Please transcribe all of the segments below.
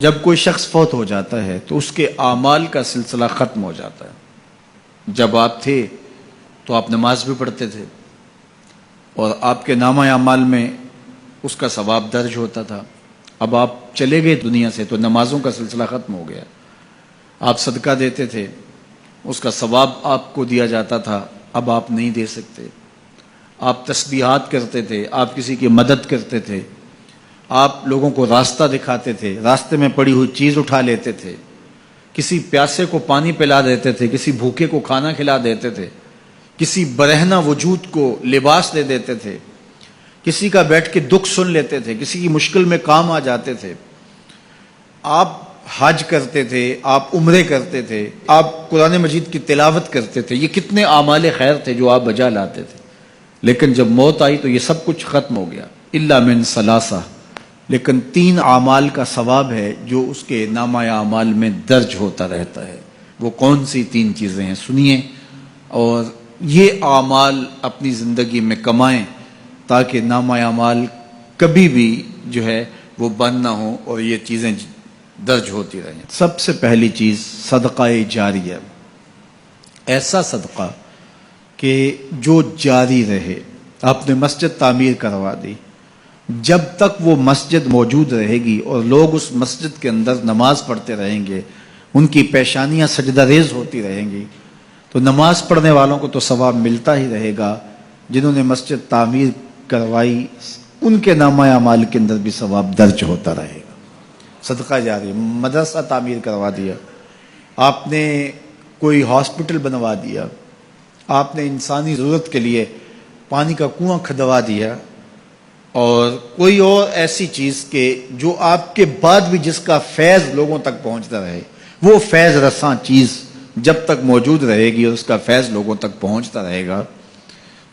جب کوئی شخص فوت ہو جاتا ہے تو اس کے اعمال کا سلسلہ ختم ہو جاتا ہے۔ جب آپ تھے تو آپ نماز بھی پڑھتے تھے اور آپ کے نامہ اعمال میں اس کا ثواب درج ہوتا تھا۔ اب آپ چلے گئے دنیا سے تو نمازوں کا سلسلہ ختم ہو گیا۔ آپ صدقہ دیتے تھے، اس کا ثواب آپ کو دیا جاتا تھا، اب آپ نہیں دے سکتے۔ آپ تسبیحات کرتے تھے، آپ کسی کی مدد کرتے تھے، آپ لوگوں کو راستہ دکھاتے تھے، راستے میں پڑی ہوئی چیز اٹھا لیتے تھے، کسی پیاسے کو پانی پلا دیتے تھے، کسی بھوکے کو کھانا کھلا دیتے تھے، کسی برہنہ وجود کو لباس دے دیتے تھے، کسی کا بیٹھ کے دکھ سن لیتے تھے، کسی کی مشکل میں کام آ جاتے تھے۔ آپ حج کرتے تھے، آپ عمرے کرتے تھے، آپ قرآن مجید کی تلاوت کرتے تھے، یہ کتنے اعمال خیر تھے جو آپ بجا لاتے تھے۔ لیکن جب موت آئی تو یہ سب کچھ ختم ہو گیا، الا من ثلاثہ، لیکن 3 اعمال کا ثواب ہے جو اس کے نامہ اعمال میں درج ہوتا رہتا ہے۔ وہ کون سی 3 چیزیں ہیں سنیے، اور یہ اعمال اپنی زندگی میں کمائیں تاکہ نامہ اعمال کبھی بھی جو ہے وہ بند نہ ہو اور یہ چیزیں درج ہوتی رہیں۔ سب سے پہلی چیز صدقہ جاریہ، ایسا صدقہ کہ جو جاری رہے۔ آپ نے مسجد تعمیر کروا دی، جب تک وہ مسجد موجود رہے گی اور لوگ اس مسجد کے اندر نماز پڑھتے رہیں گے، ان کی پیشانیاں سجدہ ریز ہوتی رہیں گی، تو نماز پڑھنے والوں کو تو ثواب ملتا ہی رہے گا، جنہوں نے مسجد تعمیر کروائی ان کے نامہ اعمال کے اندر بھی ثواب درج ہوتا رہے گا۔ صدقہ جاری، مدرسہ تعمیر کروا دیا، آپ نے کوئی ہاسپٹل بنوا دیا، آپ نے انسانی ضرورت کے لیے پانی کا کنواں کھدوا دیا، اور کوئی اور ایسی چیز کہ جو آپ کے بعد بھی جس کا فیض لوگوں تک پہنچتا رہے، وہ فیض رساں چیز جب تک موجود رہے گی اور اس کا فیض لوگوں تک پہنچتا رہے گا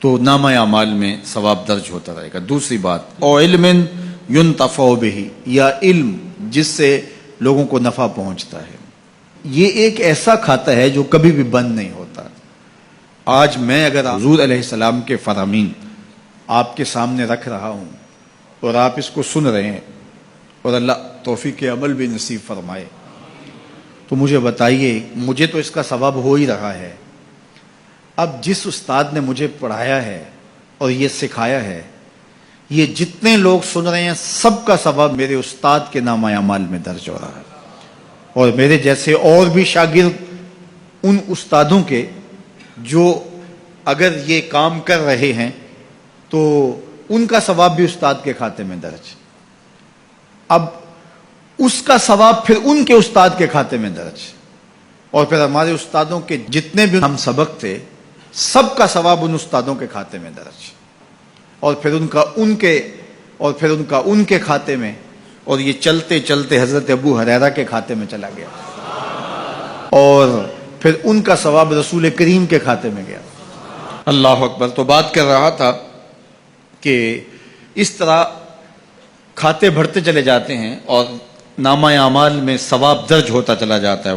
تو نامہ اعمال میں ثواب درج ہوتا رہے گا۔ دوسری بات، او علم ينتفع به، یا علم جس سے لوگوں کو نفع پہنچتا ہے۔ یہ ایک ایسا کھاتا ہے جو کبھی بھی بند نہیں ہوتا۔ آج میں اگر حضور علیہ السلام کے فرامین آپ کے سامنے رکھ رہا ہوں اور آپ اس کو سن رہے ہیں، اور اللہ توفیق عمل بھی نصیب فرمائے، تو مجھے بتائیے، مجھے تو اس کا ثواب ہو ہی رہا ہے۔ اب جس استاد نے مجھے پڑھایا ہے اور یہ سکھایا ہے، یہ جتنے لوگ سن رہے ہیں سب کا ثواب میرے استاد کے نامہ اعمال میں درج ہو رہا ہے، اور میرے جیسے اور بھی شاگرد ان استادوں کے جو اگر یہ کام کر رہے ہیں تو ان کا ثواب بھی استاد کے کھاتے میں درج۔ اب اس کا ثواب پھر ان کے استاد کے کھاتے میں درج، اور پھر ہمارے استادوں کے جتنے بھی ہم سبق تھے سب کا ثواب ان استادوں کے کھاتے میں درج، اور پھر ان کا ان کے کھاتے میں، اور یہ چلتے چلتے حضرت ابو ہریرہ کے کھاتے میں چلا گیا، اور پھر ان کا ثواب رسول کریم کے کھاتے میں گیا۔ اللہ اکبر۔ تو بات کر رہا تھا کہ اس طرح کھاتے بڑھتے چلے جاتے ہیں اور نامہ اعمال میں ثواب درج ہوتا چلا جاتا ہے۔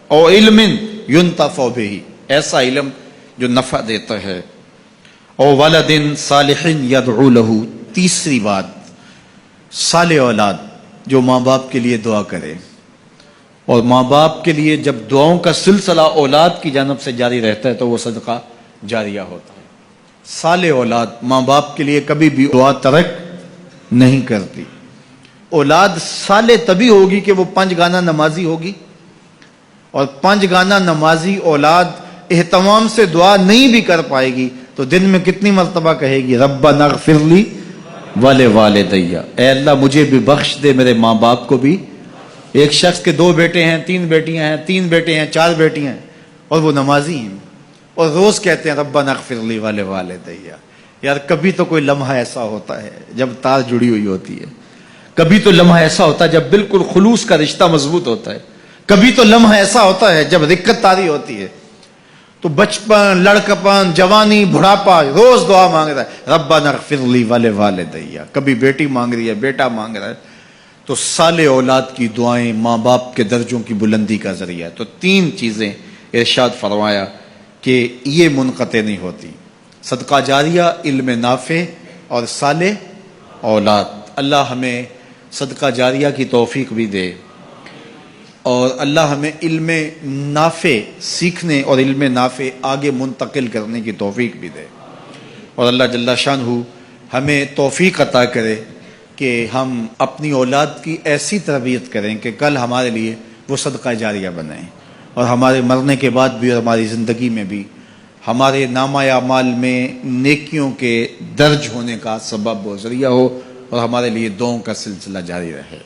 او علم ينتفع به، ایسا علم جو نفع دیتا ہے۔ او ولد صالح يدعو له، تیسری بات، صالح اولاد جو ماں باپ کے لیے دعا کرے، اور ماں باپ کے لیے جب دعاؤں کا سلسلہ اولاد کی جانب سے جاری رہتا ہے تو وہ صدقہ جاریہ ہوتا ہے۔ صالح اولاد ماں باپ کے لیے کبھی بھی دعا ترک نہیں کرتی۔ اولاد صالح تبھی ہوگی کہ وہ 5 گانہ نمازی ہوگی، اور 5 گانہ نمازی اولاد اہتمام سے دعا نہیں بھی کر پائے گی تو دن میں کتنی مرتبہ کہے گی، ربنا اغفر لی ولوالدی، اے اللہ مجھے بھی بخش دے، میرے ماں باپ کو بھی۔ ایک شخص کے 2 بیٹے ہیں، 3 بیٹیاں ہیں، 3 بیٹے ہیں، 4 بیٹیاں ہیں، اور وہ نمازی ہیں، اور روز کہتے ہیں ربنا اغفر لی ولوالدی۔ یار کبھی تو کوئی لمحہ ایسا ہوتا ہے جب تار جڑی ہوئی ہوتی ہے، کبھی تو لمحہ ایسا ہوتا ہے جب بالکل خلوص کا رشتہ مضبوط ہوتا ہے، کبھی تو لمحہ ایسا ہوتا ہے جب رقت تاری ہوتی ہے۔ تو بچپن، لڑکپن، جوانی، بڑھاپا، روز دعا مانگ رہا ہے ربنا اغفر لی ولوالدی، کبھی بیٹی مانگ رہی ہے، بیٹا مانگ رہا ہے۔ تو صالح اولاد کی دعائیں ماں باپ کے درجوں کی بلندی کا ذریعہ ہے۔ تو 3 چیزیں ارشاد فرمایا کہ یہ منقطع نہیں ہوتی، صدقہ جاریہ، علم نافع، اور صالح اولاد۔ اللہ ہمیں صدقہ جاریہ کی توفیق بھی دے، اور اللہ ہمیں علم نافع سیکھنے اور علم نافع آگے منتقل کرنے کی توفیق بھی دے، اور اللہ جل شانہ ہمیں توفیق عطا کرے کہ ہم اپنی اولاد کی ایسی تربیت کریں کہ کل ہمارے لیے وہ صدقہ جاریہ بنیں، اور ہمارے مرنے کے بعد بھی اور ہماری زندگی میں بھی ہمارے نامہ اعمال میں نیکیوں کے درج ہونے کا سبب و ذریعہ ہو، اور ہمارے لیے دعاؤں کا سلسلہ جاری رہے۔